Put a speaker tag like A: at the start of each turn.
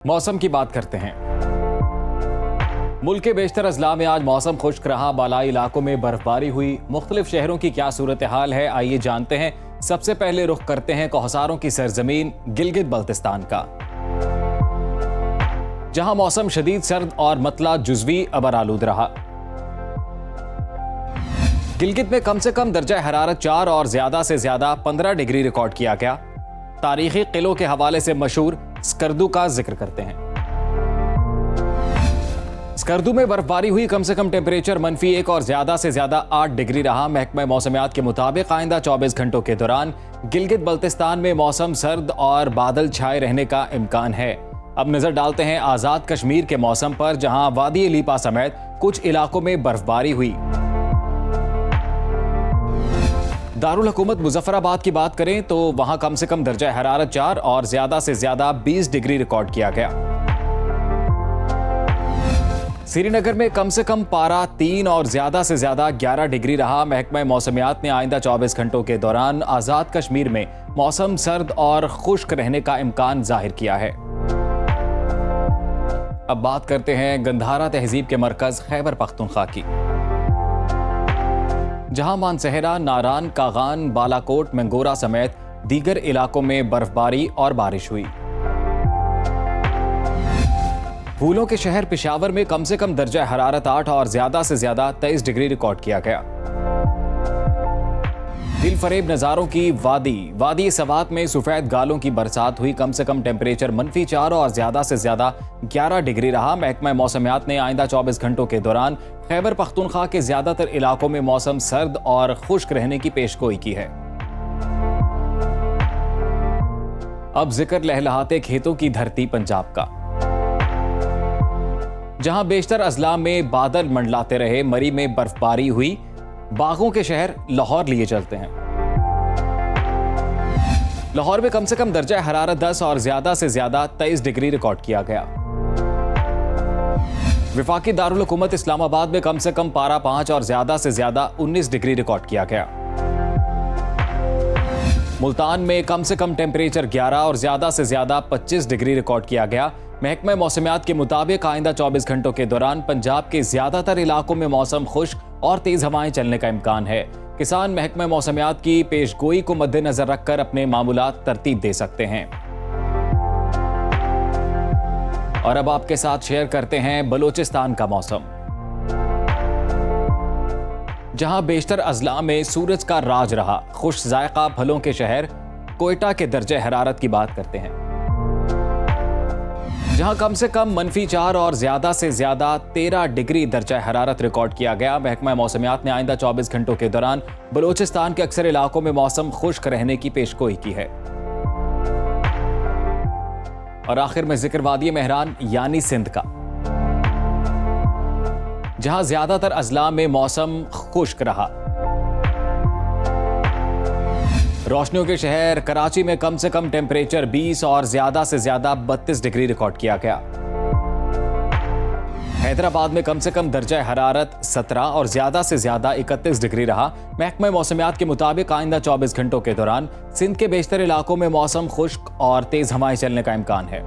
A: मौसम की बात करते हैं। मुल्क के बेशतर अजला में आज मौसम खुश्क रहा। बालाई इलाकों में बर्फबारी हुई। मुख्तलिफ शहरों की क्या सूरत हाल है, आइए जानते हैं। सबसे पहले रुख करते हैं कोहसारों की सरजमीन गिलगित बल्तिस्तान का, जहां मौसम शदीद सर्द और मतला जुज़वी अबर आलूद रहा। गिलगित में कम से कम दर्जा हरारत 4 और ज्यादा से ज्यादा 15 डिग्री रिकॉर्ड किया गया। तारीखी किलों के हवाले से मशहूर स्कर्दू का जिक्र करते हैं। स्कर्दू में बर्फबारी हुई। कम से कम टेम्परेचर -1 और ज्यादा से ज्यादा 8 डिग्री रहा। महकमा मौसमियात के मुताबिक आइंदा 24 घंटों के दौरान गिलगित बल्तिस्तान में मौसम सर्द और बादल छाए रहने का इम्कान है। अब नजर डालते हैं आजाद कश्मीर के मौसम पर, जहां वादी लीपा समेत कुछ इलाकों में बर्फबारी हुई। दारुल हुकूमत मुजफ्फराबाद की बात करें तो वहां कम से कम दर्जा हरारत 4 और ज्यादा से ज्यादा 20 डिग्री रिकॉर्ड किया गया। श्रीनगर में कम से कम पारा 3 और ज्यादा से ज्यादा 11 डिग्री रहा। महकमा मौसमियात ने आइंदा 24 घंटों के दौरान आजाद कश्मीर में मौसम सर्द और खुश्क रहने का इम्कान जाहिर किया है। अब बात करते हैं गंधारा तहजीब के मरकज खैबर पख्तूनख्वा की, जहां मानसहरा, नारान, कागान, बालाकोट, मंगोरा समेत दीगर इलाकों में बर्फबारी और बारिश हुई। फूलों के शहर पेशावर में कम से कम दर्जा हरारत 8 और ज्यादा से ज्यादा 23 डिग्री रिकॉर्ड किया गया। दिल फरेब नज़ारों की वादी सवात में सफेद गालों की बरसात हुई। कम से कम टेम्परेचर -4 और ज्यादा से ज्यादा 11 डिग्री रहा। महकमा मौसमियात ने आइंदा 24 घंटों के दौरान खैबर पख्तूनख्वा के ज्यादातर इलाकों में मौसम सर्द और खुश्क रहने की पेशगोई की है। अब जिक्र लहलहाते खेतों की धरती पंजाब का, जहां बेशतर अजला में बादल मंडलाते रहे। मरी में बर्फबारी हुई। बागों के शहर लाहौर लिए चलते हैं। लाहौर में कम से कम दर्जा हरारत 10 और ज्यादा से ज्यादा 23 डिग्री रिकॉर्ड किया गया। विफाकी दारुल हुकूमत इस्लामाबाद में कम से कम पारा 5 और ज्यादा से ज्यादा 19 डिग्री रिकॉर्ड किया गया। मुल्तान में कम से कम टेम्परेचर 11 और ज्यादा से ज्यादा 25 डिग्री रिकॉर्ड किया गया। महकमा मौसमियात के मुताबिक आइंदा 24 घंटों के दौरान पंजाब के ज्यादातर इलाकों में मौसम खुश्क और तेज हवाएं चलने का इम्कान है। किसान महकमा मौसमियात की पेशगोई को मद्देनजर रखकर अपने मामूलात तरतीब दे सकते हैं। और अब आपके साथ शेयर करते हैं बलोचिस्तान का मौसम, जहां बेशतर अजला में सूरज का राज रहा। खुश जायका फलों के शहर कोयटा के दर्जे हरारत की बात करते हैं, जहां कम से कम -4 और ज्यादा से ज्यादा 13 डिग्री दर्जा हरारत रिकॉर्ड किया गया। महकमा मौसमियात ने आइंदा 24 घंटों के दौरान बलोचिस्तान के अक्सर इलाकों में मौसम खुश्क रहने की पेशगोई की है। और आखिर में जिक्र वादी मेहरान यानी सिंध का, जहां ज्यादातर अजला में मौसम खुश्क रहा। रोशनियों के शहर कराची में कम से कम टेम्परेचर 20 और ज्यादा से ज्यादा 32 डिग्री रिकॉर्ड किया गया। हैदराबाद में कम से कम दर्जा हरारत 17 और ज्यादा से ज्यादा 31 डिग्री रहा। महकमा मौसमियात के मुताबिक आइंदा 24 घंटों के दौरान सिंध के बेशतर इलाकों में मौसम खुश्क और तेज हवाएं चलने का इम्कान है।